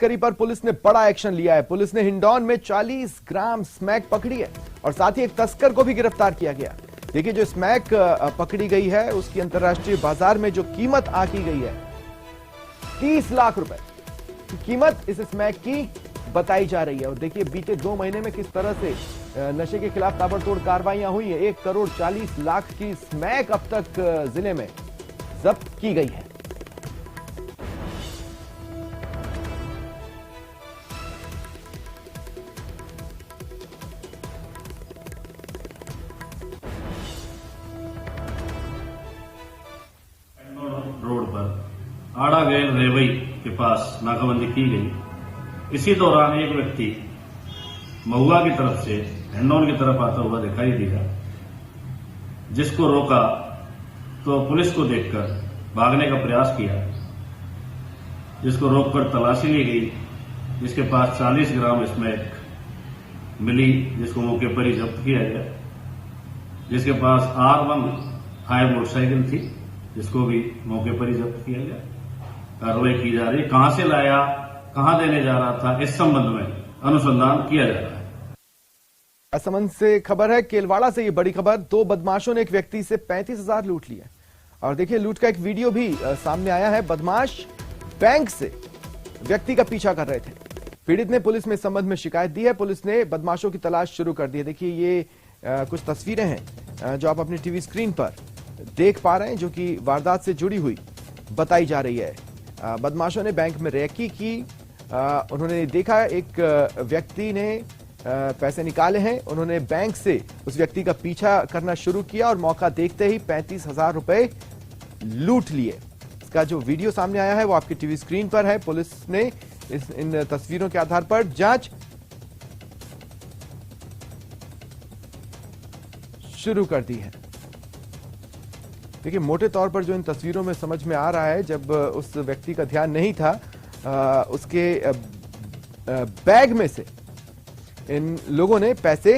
तस्करी पर पुलिस ने बड़ा एक्शन लिया है। पुलिस ने हिंडौन में 40 ग्राम स्मैक पकड़ी है और साथ ही एक तस्कर को भी गिरफ्तार किया गया। देखिए, जो स्मैक पकड़ी गई है उसकी अंतर्राष्ट्रीय बाजार में जो कीमत आंकी गई है 30 लाख रुपए की कीमत इस स्मैक की बताई जा रही है। और देखिए, बीते 2 महीने में किस तरह से नशे के खिलाफ ताबड़तोड़ कार्रवाइयां हुई है। 1 करोड़ 40 लाख की स्मैक अब तक जिले में जब्त की गई है। रोड पर आड़ा गैल रेवई के पास नाकाबंदी की गई। इसी दौरान एक व्यक्ति महुआ की तरफ से हिंडौन की तरफ आता हुआ दिखाई दिया, जिसको रोका तो पुलिस को देखकर भागने का प्रयास किया, जिसको रोककर तलाशी ली गई, जिसके पास 40 ग्राम स्मैक मिली, जिसको मौके पर ही जब्त किया गया। जिसके पास R1 फायर मोटरसाइकिल थी, जिसको भी मौके पर ही जब्त किया गया। कार्रवाई की जा रही, कहां से लाया, कहां देने जा रहा था, इस संबंध में अनुसंधान किया जा रहा है। राजसमंद से खबर है, केलवाड़ा से ये बड़ी खबर। 2 बदमाशों ने एक व्यक्ति से 35,000 लूट लिए और देखिए, लूट का एक वीडियो भी सामने आया है। बदमाश बैंक से व्यक्ति का पीछा कर रहे थे। पीड़ित ने पुलिस में इस संबंध में शिकायत दी है। पुलिस ने बदमाशों की तलाश शुरू कर दी है। देखिए, ये कुछ तस्वीरें हैं जो आप अपनी टीवी स्क्रीन पर देख पा रहे हैं, जो कि वारदात से जुड़ी हुई बताई जा रही है। बदमाशों ने बैंक में रेकी की। उन्होंने देखा एक व्यक्ति ने पैसे निकाले हैं। उन्होंने बैंक से उस व्यक्ति का पीछा करना शुरू किया और मौका देखते ही 35,000 रुपए लूट लिए। इसका जो वीडियो सामने आया है वो आपकी टीवी स्क्रीन पर है। पुलिस ने इन तस्वीरों के आधार पर जांच शुरू कर दी है। देखिए, मोटे तौर पर जो इन तस्वीरों में समझ में आ रहा है, जब उस व्यक्ति का ध्यान नहीं था, उसके बैग में से इन लोगों ने पैसे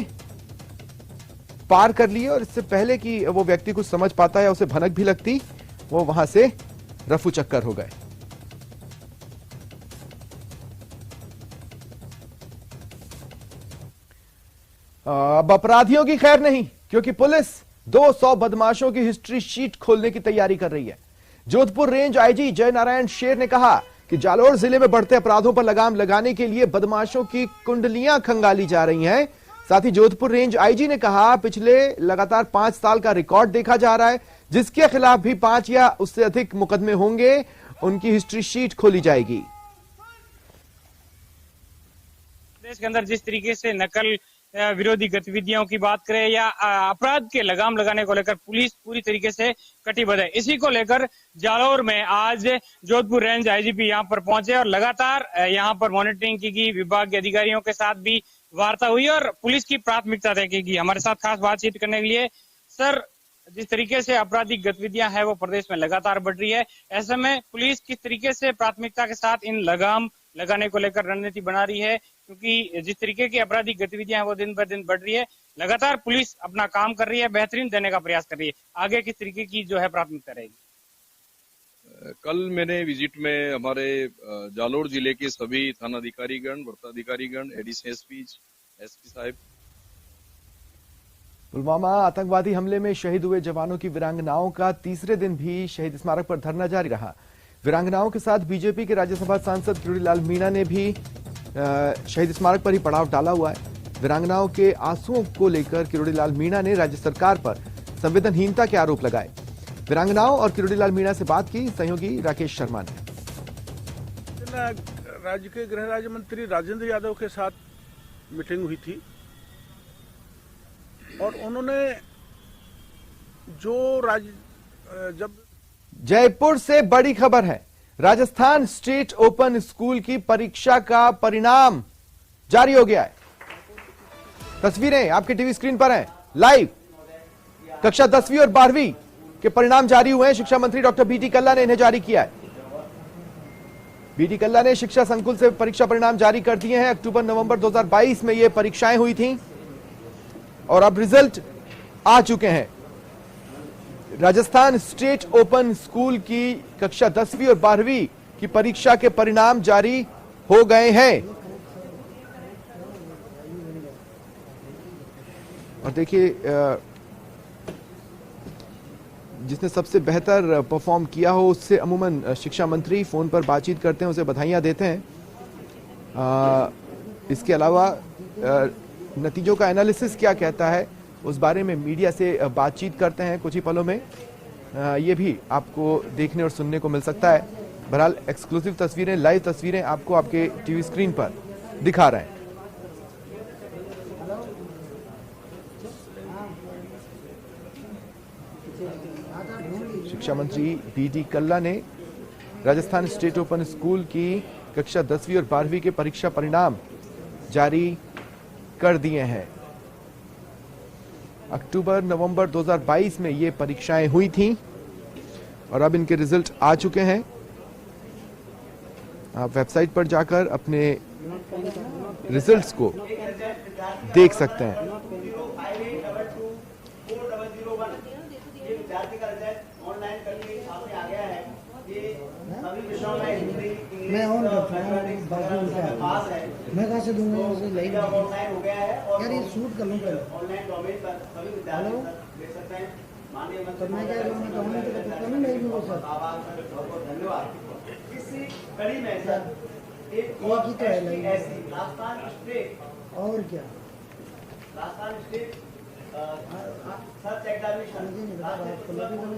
पार कर लिए और इससे पहले कि वो व्यक्ति कुछ समझ पाता या उसे भनक भी लगती, वो वहां से रफू चक्कर हो गए। अब अपराधियों की खैर नहीं, क्योंकि पुलिस 200 बदमाशों की हिस्ट्री शीट खोलने की तैयारी कर रही है। जोधपुर रेंज आईजी जय नारायण शेर ने कहा कि जालोर जिले में बढ़ते अपराधों पर लगाम लगाने के लिए बदमाशों की कुंडलियां खंगाली जा रही हैं। साथ ही जोधपुर रेंज आईजी ने कहा, पिछले लगातार 5 साल का रिकॉर्ड देखा जा रहा है, जिसके खिलाफ भी 5 या उससे अधिक मुकदमे होंगे, उनकी हिस्ट्री शीट खोली जाएगी। देश के अंदर जिस तरीके से नकल विरोधी गतिविधियों की बात करें या अपराध के लगाम लगाने को लेकर पुलिस पूरी तरीके से कटिबद्ध है। इसी को लेकर जालोर में आज जोधपुर रेंज आईजीपी यहां पर पहुंचे और लगातार यहां पर मॉनिटरिंग की गई। विभाग के अधिकारियों के साथ भी वार्ता हुई और पुलिस की प्राथमिकता तय की गई। हमारे साथ खास बातचीत करने के लिए सर, जिस तरीके से आपराधिक गतिविधियां हैं वो प्रदेश में लगातार बढ़ रही है, ऐसे में पुलिस किस तरीके से प्राथमिकता के साथ इन लगाम लगाने को लेकर रणनीति बना रही है, क्योंकि जिस तरीके की आपराधिक गतिविधियां हैं वो दिन ब दिन बढ़ रही है। लगातार पुलिस अपना काम कर रही है, बेहतरीन देने का प्रयास कर रही है। आगे किस तरीके की जो है प्राथमिकता रहेगी? कल मैंने विजिट में हमारे जालोर जिले के सभी थानाधिकारीगण, वृत्ताधिकारीगण, एडीसी एसपी साहब। पुलवामा आतंकवादी हमले में शहीद हुए जवानों की वीरांगनाओं का तीसरे दिन भी शहीद स्मारक पर धरना जारी रहा। वीरांगनाओं के साथ बीजेपी के राज्यसभा सांसद किरोड़ीलाल मीणा ने भी शहीद स्मारक पर ही पड़ाव डाला हुआ है। वीरांगनाओं के आंसुओं को लेकर किरोड़ीलाल मीणा ने राज्य सरकार पर संवेदनहीनता के आरोप लगाए। वीरांगनाओं और किरोड़ीलाल मीणा से बात की सहयोगी राकेश शर्मा ने। राज्य के गृह राज्य मंत्री राजेंद्र यादव के साथ मीटिंग हुई थी और उन्होंने जब जयपुर से बड़ी खबर है, राजस्थान स्टेट ओपन स्कूल की परीक्षा का परिणाम जारी हो गया है। तस्वीरें आपकी टीवी स्क्रीन पर हैं लाइव। कक्षा 10वीं और 12वीं के परिणाम जारी हुए हैं। शिक्षा मंत्री डॉक्टर बीटी कल्ला ने इन्हें जारी किया है। बीटी कल्ला ने शिक्षा संकुल से परीक्षा परिणाम जारी कर दिए हैं। अक्टूबर नवंबर 2022 में ये परीक्षाएं हुई थी और अब रिजल्ट आ चुके हैं। राजस्थान स्टेट ओपन स्कूल की कक्षा 10वीं और 12वीं की परीक्षा के परिणाम जारी हो गए हैं। और देखिए जिसने सबसे बेहतर परफॉर्म किया हो उससे अमूमन शिक्षा मंत्री फोन पर बातचीत करते हैं, उसे बधाइयां देते हैं। इसके अलावा नतीजों का एनालिसिस क्या कहता है उस बारे में मीडिया से बातचीत करते हैं कुछ ही पलों में। ये भी आपको देखने और सुनने को मिल सकता है। बहरहाल एक्सक्लूसिव तस्वीरें, लाइव तस्वीरें आपको आपके टीवी स्क्रीन पर दिखा रहे हैं। शिक्षा मंत्री बीडी कल्ला ने राजस्थान स्टेट ओपन स्कूल की कक्षा 10वीं और 12वीं के परीक्षा परिणाम जारी कर दिए हैं। अक्टूबर नवंबर 2022 में ये परीक्षाएं हुई थीं और अब इनके रिजल्ट आ चुके हैं। आप वेबसाइट पर जाकर अपने रिजल्ट्स को देख सकते हैं। मैं ऑन करता हूँ, मैं कहाँ से दूंगा उसे लाइव यार, ये शूट कर लूँ पहले। हेलो, तो मैं क्या करूँ, मैं कहूँगा तो करता हूँ लाइव में वो सर। एक ही तो है लाइव, और क्या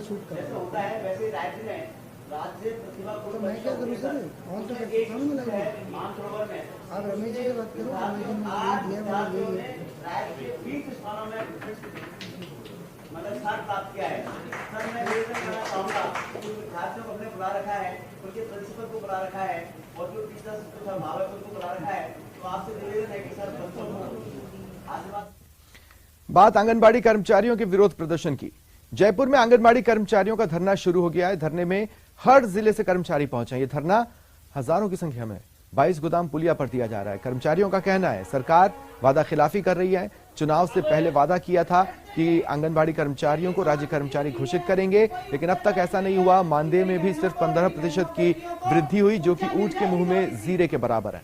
शूट कर तो मैं क्या करूँ सर, और तो करता हूँ मैं लाइव में। आप रमेश जी से बात करो, मतलब स्थान प्राप्त किया है। सर मैं निवेदन करना चाहूँगा, विद्यार्थियों को हमने बुला रखा है, उनके प्रिंसिपल को बुला रखा है और जो टीचर्स कुछ अभिभावक उनको बुला रखा है, तो आपसे निवेदन है कि सर बच्चों को आशीर्वाद। बात आंगनबाड़ी कर्मचारियों के विरोध प्रदर्शन की। जयपुर में आंगनबाड़ी कर्मचारियों का धरना शुरू हो गया है। धरने में हर जिले से कर्मचारी पहुंचे। ये धरना हजारों की संख्या में 22 गोदाम पुलिया पर दिया जा रहा है। कर्मचारियों का कहना है सरकार वादा खिलाफी कर रही है। चुनाव से पहले वादा किया था कि आंगनबाड़ी कर्मचारियों को राज्य कर्मचारी घोषित करेंगे, लेकिन अब तक ऐसा नहीं हुआ। मानदेय में भी सिर्फ 15% की वृद्धि हुई, जो कि ऊंट के मुंह में जीरे के बराबर है।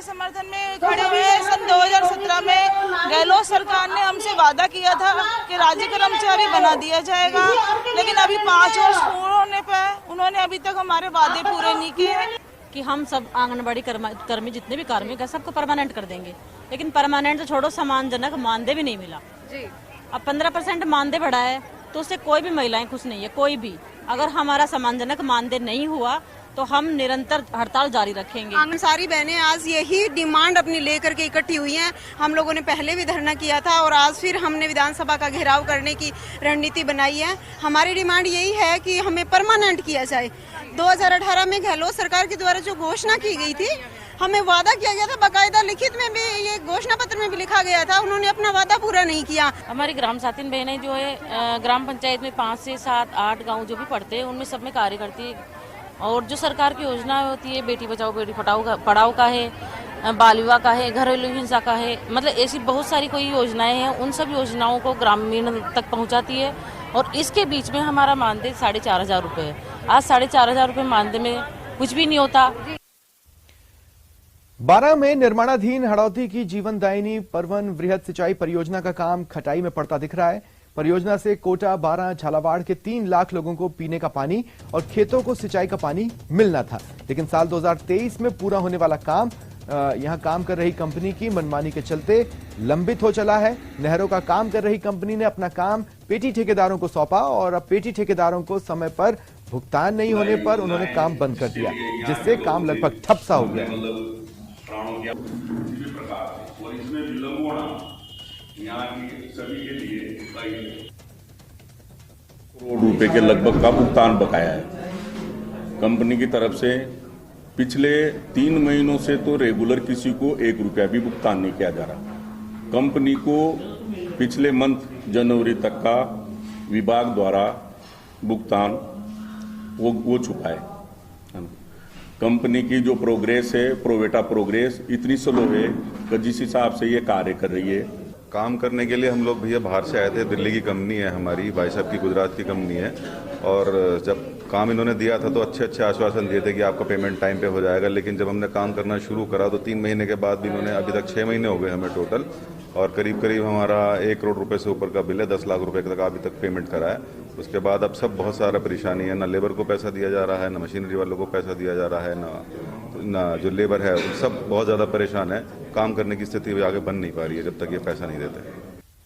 समर्थन में खड़े हुए। सन 2017 में गहलोत सरकार ने हमसे वादा किया था कि राज्य कर्मचारी बना दिया जाएगा, लेकिन अभी 5 वर्ष पूर्ण होने पर उन्होंने अभी तक हमारे वादे पूरे नहीं किए कि हम सब आंगनबाड़ी कर्मी जितने भी कार्मिक है सबको परमानेंट कर देंगे, लेकिन परमानेंट तो छोड़ो, सम्मानजनक मानदेय भी नहीं मिला जी। अब 15% मानदेय बढ़ा है तो उससे कोई भी महिलाएं खुश नहीं है, कोई भी। अगर हमारा सम्मानजनक मानदेय नहीं हुआ तो हम निरंतर हड़ताल जारी रखेंगे। सारी बहनें आज यही डिमांड अपनी लेकर के इकट्ठी हुई हैं। हम लोगों ने पहले भी धरना किया था और आज फिर हमने विधानसभा का घेराव करने की रणनीति बनाई है। हमारी डिमांड यही है कि हमें परमानेंट किया जाए। 2018 में गहलोत सरकार के द्वारा जो घोषणा की गई थी, हमें वादा किया गया था, बाकायदा लिखित में भी, ये घोषणा पत्र में भी लिखा गया था, उन्होंने अपना वादा पूरा नहीं किया। हमारी ग्राम साथी बहनें जो है ग्राम पंचायत में 5 से 7, 8 गाँव जो भी पड़ते हैं उनमें सब में कार्य करती है। और जो सरकार की योजना होती है, बेटी बचाओ बेटी पढ़ाओ का है, बाल विवाह का है, घरेलू हिंसा का है, मतलब ऐसी बहुत सारी कोई योजनाएं हैं, उन सब योजनाओं को ग्रामीण तक पहुंचाती है। और इसके बीच में हमारा मानदेय 4,500 रुपये है। आज 4,500 रुपये मानदेय में कुछ भी नहीं होता। 12 में निर्माणाधीन हड़ौती की जीवनदायिनी परवन वृहद सिंचाई परियोजना का काम खटाई में पड़ता दिख रहा है। परियोजना से कोटा, बारां, झालावाड़ के 3 लाख लोगों को पीने का पानी और खेतों को सिंचाई का पानी मिलना था, लेकिन साल 2023 में पूरा होने वाला काम यहां काम कर रही कंपनी की मनमानी के चलते लंबित हो चला है। नहरों का काम कर रही कंपनी ने अपना काम पेटी ठेकेदारों को सौंपा और अब पेटी ठेकेदारों को समय पर भुगतान नहीं होने पर उन्होंने काम बंद कर दिया, जिससे काम लगभग ठप सा हो गया। यहाँ की सभी के लिए करोड़ रुपए के लगभग का भुगतान बकाया है। कंपनी की तरफ से पिछले 3 महीनों से तो रेगुलर किसी को 1 रुपया भी भुगतान नहीं किया जा रहा। कंपनी को पिछले मंथ जनवरी तक का विभाग द्वारा भुगतान वो छुपा है। कंपनी की जो प्रोग्रेस है, प्रोवेटा प्रोग्रेस इतनी स्लो है कि जिस हिसाब से ये कार्य कर रही है, काम करने के लिए हम लोग भैया बाहर से आए थे। दिल्ली की कंपनी है हमारी, भाई साहब की गुजरात की कंपनी है। और जब काम इन्होंने दिया था तो अच्छे अच्छे आश्वासन दिए थे कि आपका पेमेंट टाइम पे हो जाएगा, लेकिन जब हमने काम करना शुरू करा तो 3 महीने के बाद भी इन्होंने, अभी तक 6 महीने हो गए हमें टोटल, और करीब करीब हमारा 1 करोड़ रुपए से ऊपर का बिल है, 10 लाख रुपए तक अभी तक पेमेंट करा है। उसके बाद अब सब बहुत सारा परेशानी है, ना लेबर को पैसा दिया जा रहा है, ना मशीनरी वालों को पैसा दिया जा रहा है, ना जो लेबर है सब बहुत ज़्यादा परेशान है। काम करने की स्थिति आगे बन नहीं पा रही है जब तक ये पैसा नहीं देते।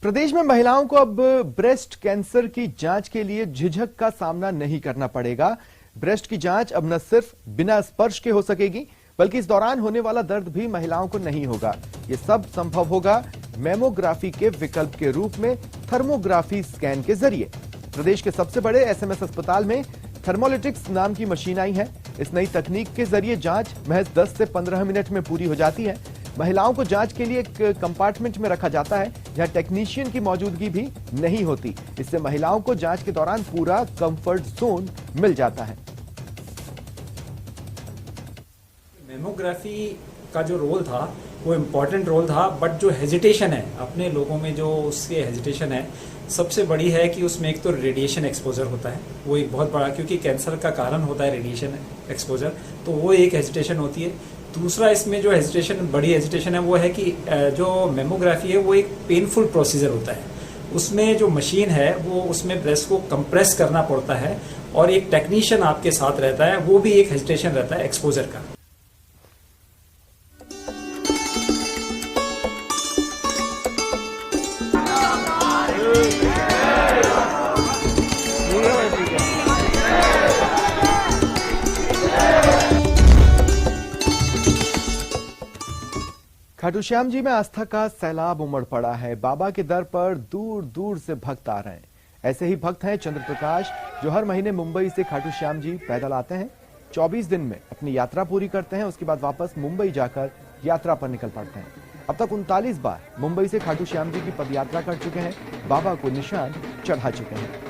प्रदेश में महिलाओं को अब ब्रेस्ट कैंसर की जांच के लिए झिझक का सामना नहीं करना पड़ेगा। ब्रेस्ट की जांच अब न सिर्फ बिना स्पर्श के हो सकेगी, बल्कि इस दौरान होने वाला दर्द भी महिलाओं को नहीं होगा। ये सब संभव होगा मैमोग्राफी के विकल्प के रूप में थर्मोग्राफी स्कैन के जरिए। प्रदेश के सबसे बड़े एसएमएस अस्पताल में थर्मोलिटिक्स नाम की मशीन आई है। इस नई तकनीक के जरिए जांच महज 10 से 15 मिनट में पूरी हो जाती है। महिलाओं को जांच के लिए एक कंपार्टमेंट में रखा जाता है जहां टेक्नीशियन की मौजूदगी भी नहीं होती। इससे महिलाओं को जांच के दौरान पूरा कंफर्ट जोन मिल जाता है। मेमोग्राफी का जो रोल था वो इम्पोर्टेंट रोल था, बट जो हेजिटेशन है अपने लोगों में, जो उसके हेजिटेशन है सबसे बड़ी है कि उसमें एक तो रेडिएशन एक्सपोजर होता है, वो एक बहुत बड़ा, क्योंकि कैंसर का कारण होता है रेडिएशन एक्सपोजर, तो वो एक हेजिटेशन होती है। दूसरा इसमें जो हेजिटेशन, बड़ी हेजिटेशन है वो है कि जो मेमोग्राफी है वो एक पेनफुल प्रोसीजर होता है। उसमें जो मशीन है वो उसमें ब्रेस्ट को कंप्रेस करना पड़ता है और एक टेक्नीशियन आपके साथ रहता है, वो भी एक हेजिटेशन रहता है एक्सपोजर का। खाटू श्याम जी में आस्था का सैलाब उमड़ पड़ा है। बाबा के दर पर दूर दूर से भक्त आ रहे हैं। ऐसे ही भक्त हैं चंद्र प्रकाश, जो हर महीने मुंबई से खाटू श्याम जी पैदल आते हैं, 24 दिन में अपनी यात्रा पूरी करते हैं, उसके बाद वापस मुंबई जाकर यात्रा पर निकल पड़ते हैं। अब तक 39 बार मुंबई से खाटू श्याम जी की पदयात्रा कर चुके हैं, बाबा को निशान चढ़ा चुके हैं।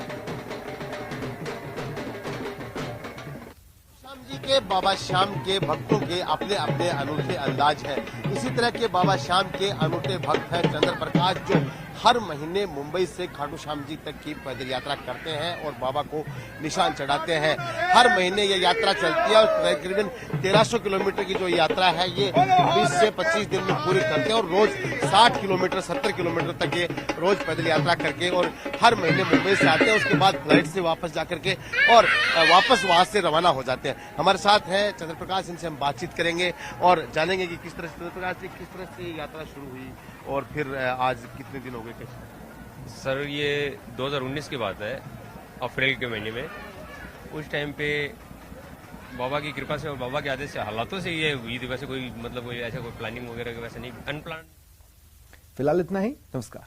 के बाबा श्याम के भक्तों के अपने अपने अनूठे अंदाज है। इसी तरह के बाबा श्याम के अनूठे भक्त हैं चंद्र प्रकाश, जो हर महीने मुंबई से खाटू श्याम जी तक की पैदल यात्रा करते हैं और बाबा को निशान चढ़ाते हैं। हर महीने ये यात्रा चलती है और तकरीबन 1300 किलोमीटर की जो यात्रा है ये 20 से 25 दिन में पूरी करते हैं और रोज 60 किलोमीटर 70 किलोमीटर तक ये रोज पैदल यात्रा करके और हर महीने मुंबई से आते हैं। उसके बाद फ्लाइट से वापस जाकर के और वापस वहां से रवाना हो जाते हैं। हमारे साथ है चंद्र प्रकाश, इनसे हम बातचीत करेंगे और जानेंगे कि किस तरह चंद्र प्रकाश जी किस तरह से यात्रा शुरू हुई और फिर आज कितने दिन हो गए। सर ये 2019 की बात है, अप्रैल के महीने में। उस टाइम पे बाबा की कृपा से और बाबा के आदेश से, हालातों से ये हुई थी। वैसे कोई मतलब कोई ऐसा कोई प्लानिंग वगैरह वैसे नहीं, अनप्लान। फिलहाल इतना ही, नमस्कार।